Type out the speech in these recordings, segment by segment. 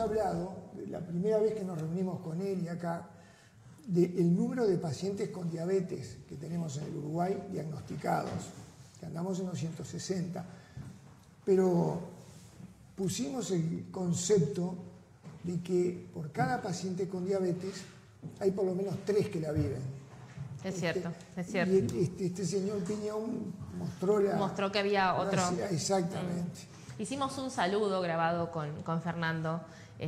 hablado, la primera vez que nos reunimos con él y acá, del número de pacientes con diabetes que tenemos en el Uruguay diagnosticados, que andamos en los 160, pero pusimos el concepto de que por cada paciente con diabetes hay por lo menos 3 que la viven. Es cierto, es cierto. Y este señor Piñón mostró que había otro. Exactamente. Hicimos un saludo grabado con Fernando,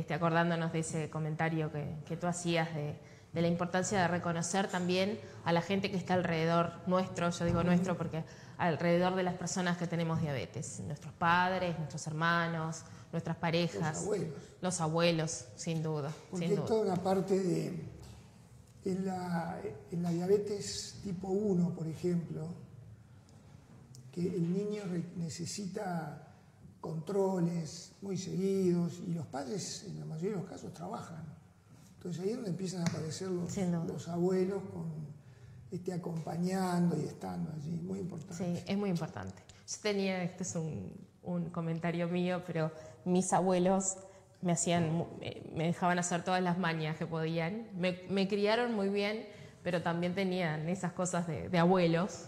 acordándonos de ese comentario que tú hacías de la importancia de reconocer también a la gente que está alrededor nuestro, yo digo nuestro porque alrededor de las personas que tenemos diabetes, nuestros padres, nuestros hermanos, nuestras parejas, los abuelos, sin duda. Porque hay toda una parte de, en la diabetes tipo 1, por ejemplo, que el niño necesita controles muy seguidos y los padres en la mayoría de los casos trabajan. Entonces ahí es donde empiezan a aparecer los abuelos acompañando y estando allí, muy importante. Sí, es muy importante. Yo tenía, este es un comentario mío, pero mis abuelos me dejaban hacer todas las mañas que podían. Me criaron muy bien, pero también tenían esas cosas de abuelos.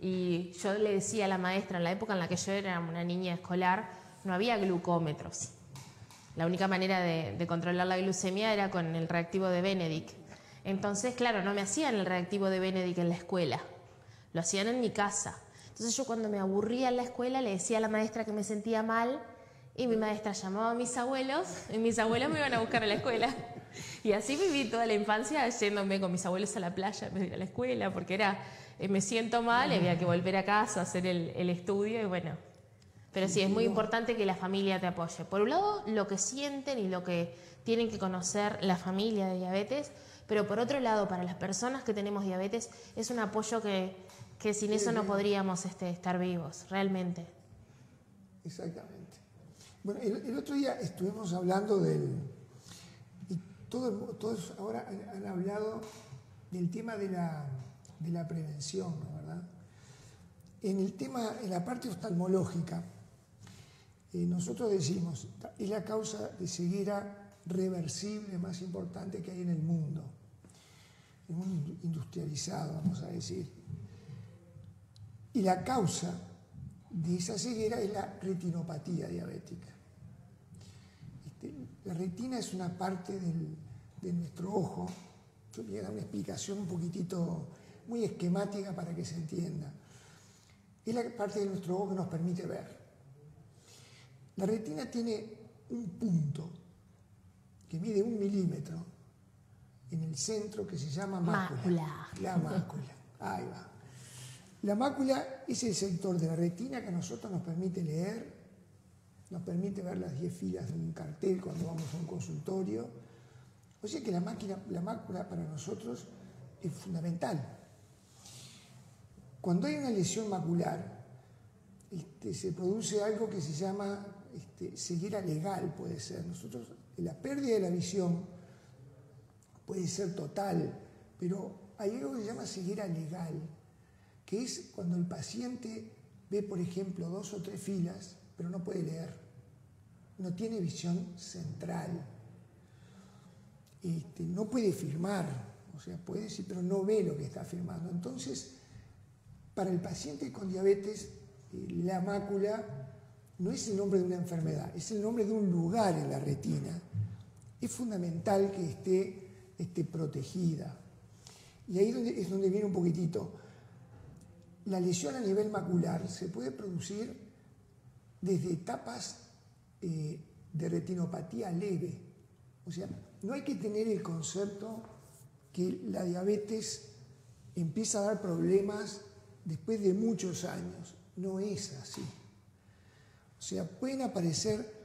Y yo le decía a la maestra, en la época en la que yo era una niña escolar, no había glucómetros. La única manera de controlar la glucemia era con el reactivo de Benedict. Entonces, claro, no me hacían el reactivo de Benedict en la escuela, lo hacían en mi casa. Entonces yo cuando me aburría en la escuela le decía a la maestra que me sentía mal y mi maestra llamaba a mis abuelos y mis abuelos me iban a buscar a la escuela. Y así viví toda la infancia yéndome con mis abuelos a la playa en vez de ir a la escuela porque era, me siento mal y había que volver a casa a hacer el estudio y bueno. Pero sí, es muy importante que la familia te apoye. Por un lado, lo que sienten y lo que tienen que conocer la familia de diabetes, pero por otro lado, para las personas que tenemos diabetes, es un apoyo que sin eso no podríamos estar vivos, realmente. Exactamente. Bueno, el otro día estuvimos hablando y todos ahora han hablado del tema de la prevención, ¿no? ¿Verdad? En la parte oftalmológica, nosotros decimos, es la causa de ceguera reversible más importante que hay en el mundo industrializado, vamos a decir. Y la causa de esa ceguera es la retinopatía diabética. La retina es una parte de nuestro ojo. Yo voy a dar una explicación un poquitito muy esquemática para que se entienda. Es la parte de nuestro ojo que nos permite ver. La retina tiene un punto que mide 1 milímetro en el centro que se llama mácula. La mácula, ahí va. La mácula es el sector de la retina que a nosotros nos permite leer, nos permite ver las 10 filas de un cartel cuando vamos a un consultorio. O sea que la mácula para nosotros es fundamental. Cuando hay una lesión macular, se produce algo que se llama ceguera legal, puede ser. Nosotros, la pérdida de la visión puede ser total, pero hay algo que se llama ceguera legal, que es cuando el paciente ve, por ejemplo, 2 o 3 filas, pero no puede leer, no tiene visión central, no puede firmar, o sea, puede sí, pero no ve lo que está firmando. Entonces, para el paciente con diabetes, la mácula no es el nombre de una enfermedad, es el nombre de un lugar en la retina. Es fundamental que esté protegida. Y ahí es donde viene un poquitito. La lesión a nivel macular se puede producir desde etapas de retinopatía leve. O sea, no hay que tener el concepto que la diabetes empieza a dar problemas después de muchos años. No es así. O sea, pueden aparecer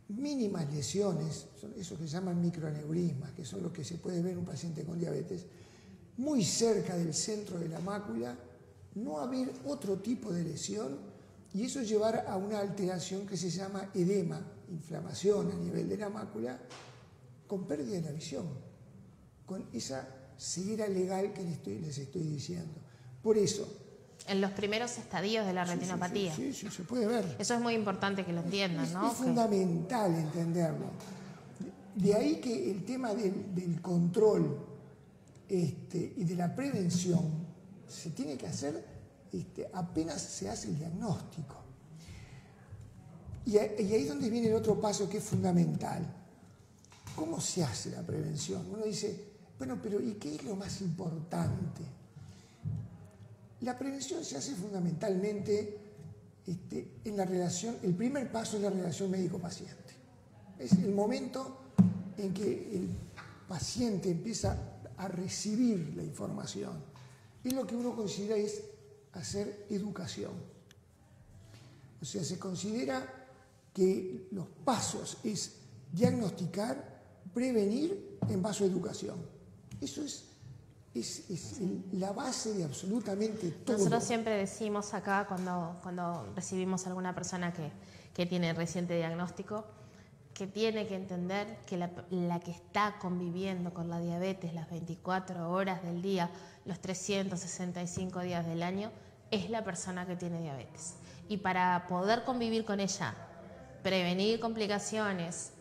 mínimas lesiones, son esos que se llaman microaneurismas, que son los que se puede ver en un paciente con diabetes, muy cerca del centro de la mácula, no haber otro tipo de lesión y eso llevar a una alteración que se llama edema, inflamación a nivel de la mácula, con pérdida de la visión, con esa ceguera legal que les estoy diciendo. Por eso, en los primeros estadios de la retinopatía. Sí, se puede ver. Eso es muy importante que lo entiendan, ¿no? Es fundamental entenderlo. De ahí que el tema del control y de la prevención se tiene que hacer apenas se hace el diagnóstico. Y ahí es donde viene el otro paso que es fundamental. ¿Cómo se hace la prevención? Uno dice, bueno, pero ¿y qué es lo más importante? La prevención se hace fundamentalmente en la relación, el primer paso es la relación médico-paciente. Es el momento en que el paciente empieza a recibir la información. Y lo que uno considera es hacer educación. O sea, se considera que los pasos es diagnosticar, prevenir en base a educación. Eso es la base de absolutamente todo. Nosotros siempre decimos acá cuando recibimos a alguna persona que tiene reciente diagnóstico, que tiene que entender que la que está conviviendo con la diabetes las 24 horas del día, los 365 días del año, es la persona que tiene diabetes. Y para poder convivir con ella, prevenir complicaciones,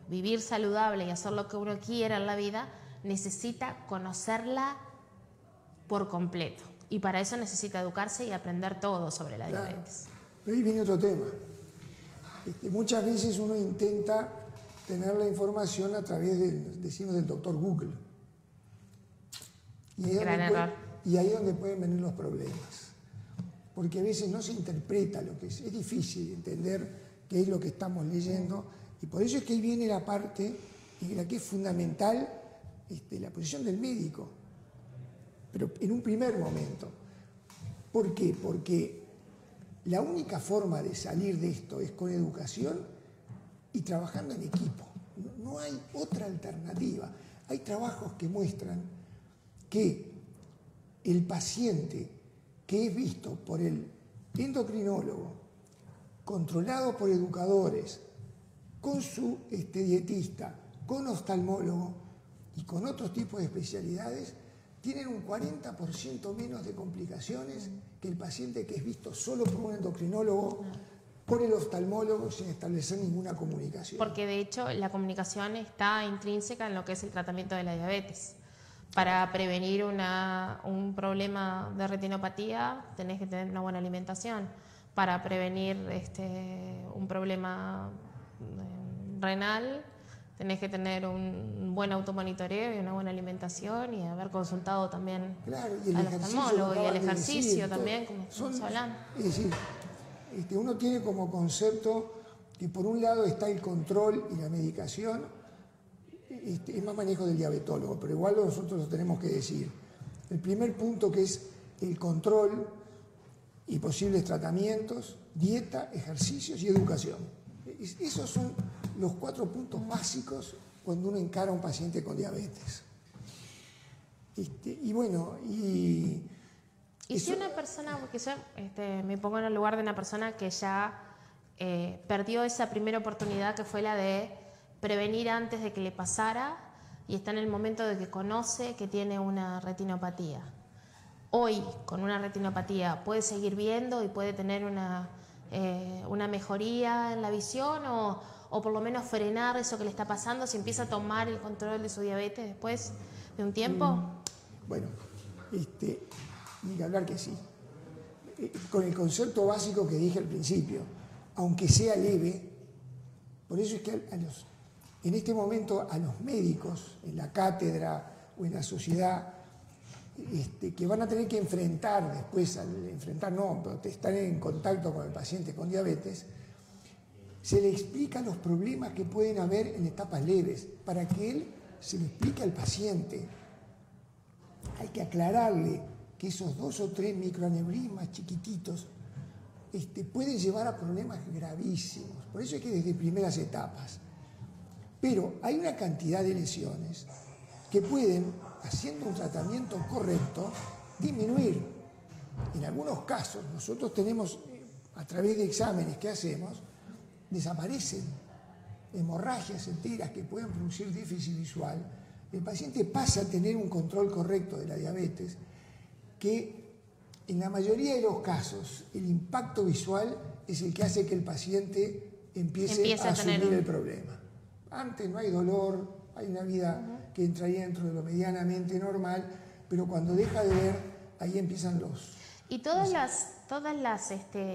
vivir saludable y hacer lo que uno quiera en la vida, necesita conocerla por completo. Y para eso necesita educarse y aprender todo sobre la diabetes. Pero ahí viene otro tema. Muchas veces uno intenta tener la información a través del doctor Google. Gran error. Y ahí es donde pueden venir los problemas. Porque a veces no se interpreta lo que es. Es difícil entender qué es lo que estamos leyendo. Y por eso es que ahí viene la parte en la que es fundamental la posición del médico. Pero en un primer momento. ¿Por qué? Porque la única forma de salir de esto es con educación y trabajando en equipo. No hay otra alternativa. Hay trabajos que muestran que el paciente que es visto por el endocrinólogo, controlado por educadores, con su dietista, con oftalmólogo y con otros tipos de especialidades, tienen un 40% menos de complicaciones que el paciente que es visto solo por un endocrinólogo, por el oftalmólogo, sin establecer ninguna comunicación. Porque de hecho la comunicación está intrínseca en lo que es el tratamiento de la diabetes. Para prevenir un problema de retinopatía tenés que tener una buena alimentación. Para prevenir un problema renal tenés que tener un buen automonitoreo y una buena alimentación y haber consultado también al oftalmólogo y el ejercicio también, como estamos hablando. Es decir, uno tiene como concepto que por un lado está el control y la medicación, es más manejo del diabetólogo, pero igual nosotros lo tenemos que decir. El primer punto que es el control y posibles tratamientos, dieta, ejercicios y educación. Esos son los 4 puntos básicos cuando uno encara a un paciente con diabetes. Y bueno, y si una persona, porque yo me pongo en el lugar de una persona que ya perdió esa primera oportunidad que fue la de prevenir antes de que le pasara y está en el momento de que conoce que tiene una retinopatía. Hoy, con una retinopatía, ¿puede seguir viendo y puede tener una mejoría en la visión o por lo menos frenar eso que le está pasando si empieza a tomar el control de su diabetes después de un tiempo? Bueno, ni que hablar que sí. Con el concepto básico que dije al principio, aunque sea leve, por eso es que en este momento a los médicos, en la cátedra o en la sociedad, que van a tener que enfrentar después, estar en contacto con el paciente con diabetes, se le explica los problemas que pueden haber en etapas leves, para que él se lo explique al paciente. Hay que aclararle que esos 2 o 3 microaneurismas chiquititos pueden llevar a problemas gravísimos. Por eso es que desde primeras etapas. Pero hay una cantidad de lesiones que pueden, haciendo un tratamiento correcto, disminuir. En algunos casos, nosotros tenemos, a través de exámenes que hacemos, desaparecen hemorragias enteras que pueden producir déficit visual. El paciente pasa a tener un control correcto de la diabetes, que en la mayoría de los casos el impacto visual es el que hace que el paciente empiece a asumir el problema. Antes no hay dolor, hay una vida que entraría dentro de lo medianamente normal, pero cuando deja de ver, ahí empiezan los... ¿Y todas las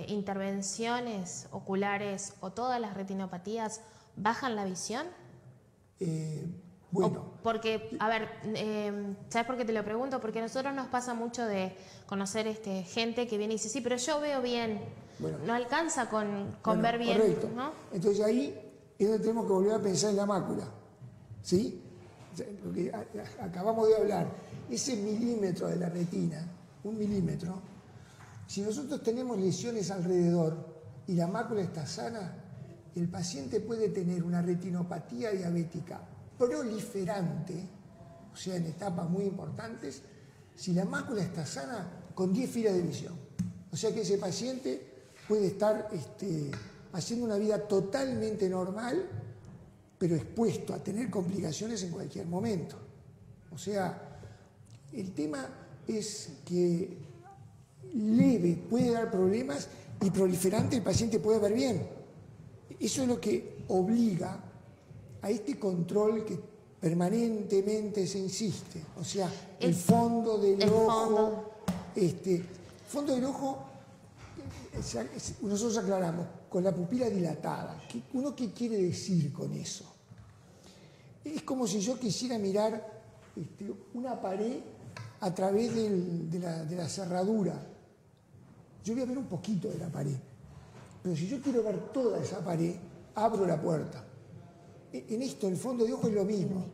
intervenciones oculares o todas las retinopatías bajan la visión? Bueno. Porque, a ver, ¿sabes por qué te lo pregunto? Porque a nosotros nos pasa mucho de conocer gente que viene y dice, sí, pero yo veo bien. Bueno, no alcanza con ver bien. Correcto. ¿No? Entonces ahí es donde tenemos que volver a pensar en la mácula. ¿Sí? Lo que acabamos de hablar, ese milímetro de la retina, 1 milímetro, si nosotros tenemos lesiones alrededor y la mácula está sana, el paciente puede tener una retinopatía diabética proliferante, o sea, en etapas muy importantes, si la mácula está sana, con 10 filas de visión. O sea que ese paciente puede estar haciendo una vida totalmente normal, pero expuesto a tener complicaciones en cualquier momento. O sea, el tema es que leve puede dar problemas y proliferante el paciente puede ver bien. Eso es lo que obliga a este control que permanentemente se insiste. O sea, el fondo del ojo, fondo del ojo, nosotros aclaramos, con la pupila dilatada. ¿Qué quiere decir con eso? Es como si yo quisiera mirar una pared a través de la cerradura. Yo voy a ver un poquito de la pared, pero si yo quiero ver toda esa pared, abro la puerta. En esto, el fondo de ojo es lo mismo.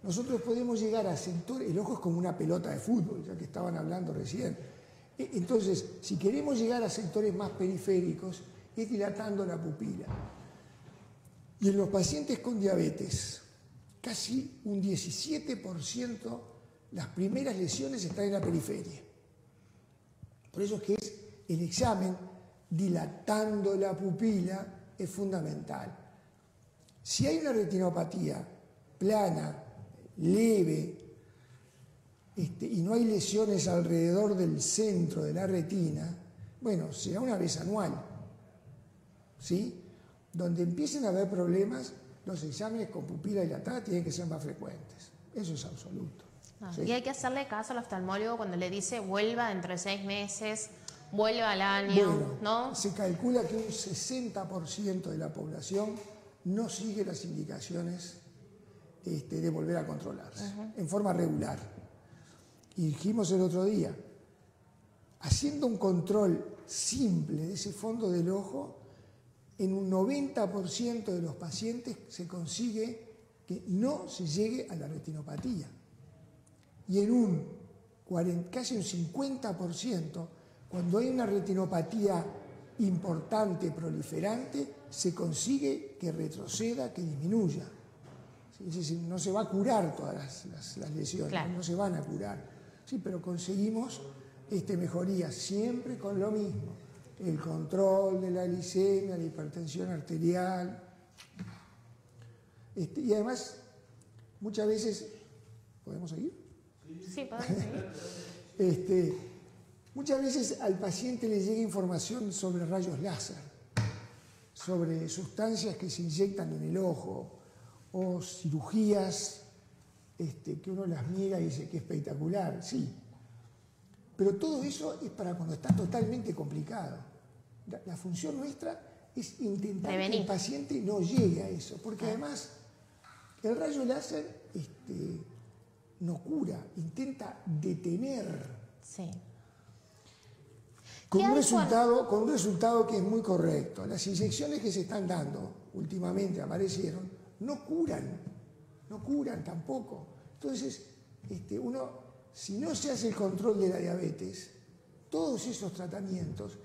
Nosotros podemos llegar a sectores, el ojo es como una pelota de fútbol, ya que estaban hablando recién. Entonces, si queremos llegar a sectores más periféricos, es dilatando la pupila. Y en los pacientes con diabetes, casi un 17% las primeras lesiones están en la periferia. Por eso es que el examen dilatando la pupila es fundamental. Si hay una retinopatía plana, leve, y no hay lesiones alrededor del centro de la retina, bueno, será una vez anual, ¿sí? Donde empiecen a haber problemas, los exámenes con pupila dilatada tienen que ser más frecuentes. Eso es absoluto. ¿Sí? Y hay que hacerle caso al oftalmólogo cuando le dice vuelva dentro de 6 meses, vuelva al año, bueno, ¿no? Se calcula que un 60% de la población no sigue las indicaciones de volver a controlarse en forma regular. Y dijimos el otro día, haciendo un control simple de ese fondo del ojo, en un 90% de los pacientes se consigue que no se llegue a la retinopatía. Y en casi un 50%, cuando hay una retinopatía importante, proliferante, se consigue que retroceda, que disminuya. Es decir, no se va a curar todas las lesiones, claro, no se van a curar. Sí, pero conseguimos mejoría siempre con lo mismo. El control de la glicemia, la hipertensión arterial. Y además, muchas veces... ¿Podemos seguir? Sí, podemos seguir. Muchas veces al paciente le llega información sobre rayos láser, sobre sustancias que se inyectan en el ojo, o cirugías que uno las mira y dice que espectacular, sí. Pero todo eso es para cuando está totalmente complicado. La función nuestra es intentar que el paciente no llegue a eso, porque además el rayo láser no cura, intenta detener. Sí. Con un resultado que es muy correcto. Las inyecciones que se están dando, últimamente aparecieron, no curan tampoco. Entonces, si no se hace el control de la diabetes, todos esos tratamientos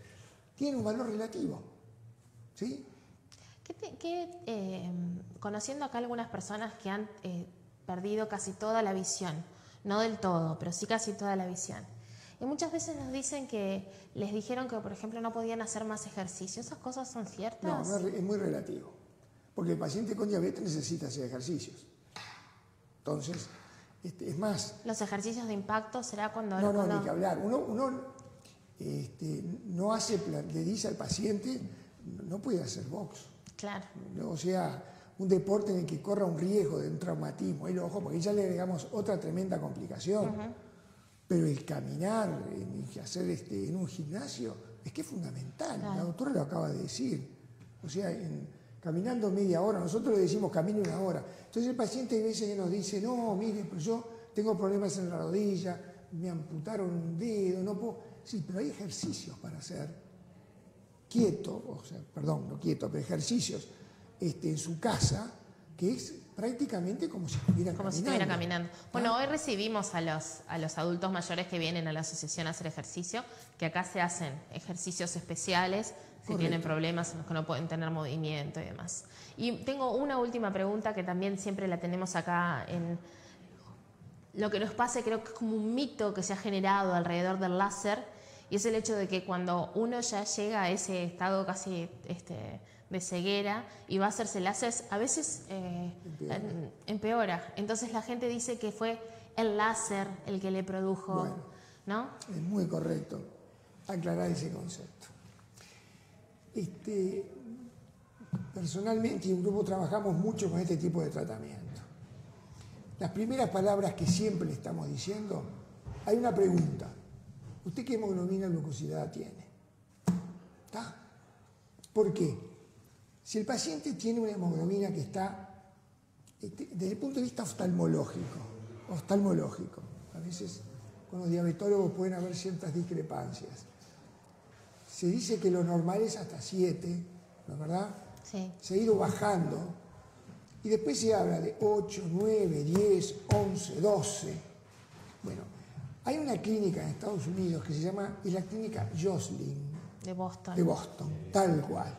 tienen un valor relativo. ¿Sí? Conociendo acá algunas personas que han perdido casi toda la visión, no del todo, pero sí casi toda la visión. Y muchas veces nos dicen que les dijeron que, por ejemplo, no podían hacer más ejercicio. ¿Esas cosas son ciertas? No, es muy relativo. Porque el paciente con diabetes necesita hacer ejercicios. Entonces, es más... ¿Los ejercicios de impacto será cuando...? No, ni que hablar. Uno no hace, le dice al paciente, no puede hacer box. Claro. O sea, un deporte en el que corra un riesgo de un traumatismo, el ojo, porque ya le agregamos otra tremenda complicación. Pero el caminar, hacer en un gimnasio, es que es fundamental. La doctora lo acaba de decir. O sea, caminando media hora, nosotros le decimos camine 1 hora. Entonces el paciente a veces nos dice, no, mire, pero yo tengo problemas en la rodilla, me amputaron un dedo, no puedo... Sí, pero hay ejercicios para hacer quieto, o sea, perdón, no quieto, pero ejercicios en su casa, que es prácticamente como si estuviera caminando. Bueno, hoy recibimos a los adultos mayores que vienen a la asociación a hacer ejercicio, que acá se hacen ejercicios especiales si tienen problemas en los que no pueden tener movimiento y demás. Y tengo una última pregunta que también siempre la tenemos acá en lo que nos pasa, creo que es como un mito que se ha generado alrededor del láser, y es el hecho de que cuando uno ya llega a ese estado casi de ceguera y va a hacerse láser, a veces empeora. Entonces la gente dice que fue el láser el que le produjo, bueno, ¿no? Es muy correcto aclarar ese concepto. Personalmente y en grupo trabajamos mucho con este tipo de tratamiento. Las primeras palabras que siempre le estamos diciendo, hay una pregunta. ¿Usted qué hemoglobina glucosilada tiene? ¿Está? ¿Por qué? Si el paciente tiene una hemoglobina que está, desde el punto de vista oftalmológico, a veces con los diabetólogos pueden haber ciertas discrepancias. Se dice que lo normal es hasta 7, ¿no es verdad? Sí. Se ha ido bajando y después se habla de 8, 9, 10, 11, 12. Bueno, hay una clínica en Estados Unidos que se llama, es la clínica Joslin. De Boston. De Boston, tal cual.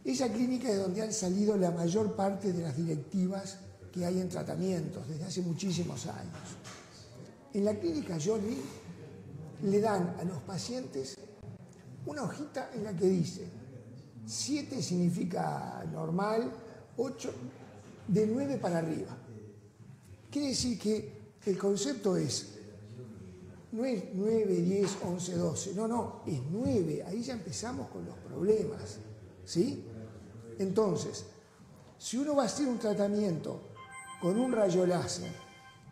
Esa clínica es donde han salido la mayor parte de las directivas que hay en tratamientos desde hace muchísimos años. En la clínica Joslin le dan a los pacientes una hojita en la que dice 7 significa normal, 8 de 9 para arriba. Quiere decir que el concepto no es 9, 10, 11, 12, no, es 9, ahí ya empezamos con los problemas, ¿sí? Entonces, si uno va a hacer un tratamiento con un rayo láser,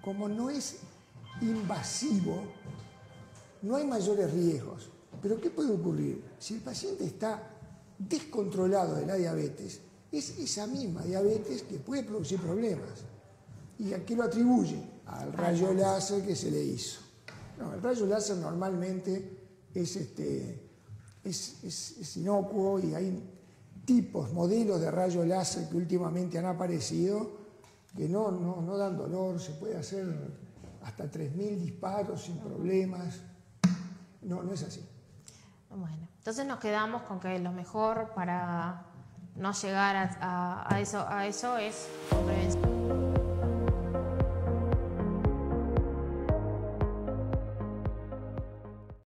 como no es invasivo, no hay mayores riesgos. Pero ¿qué puede ocurrir? Si el paciente está descontrolado de la diabetes, es esa misma diabetes que puede producir problemas. ¿Y a qué lo atribuye? Al rayo láser que se le hizo. No, el rayo láser normalmente es inocuo y hay modelos de rayo láser que últimamente han aparecido que no dan dolor, se puede hacer hasta 3.000 disparos sin problemas. No es así. Bueno, entonces nos quedamos con que lo mejor para no llegar a eso es prevención.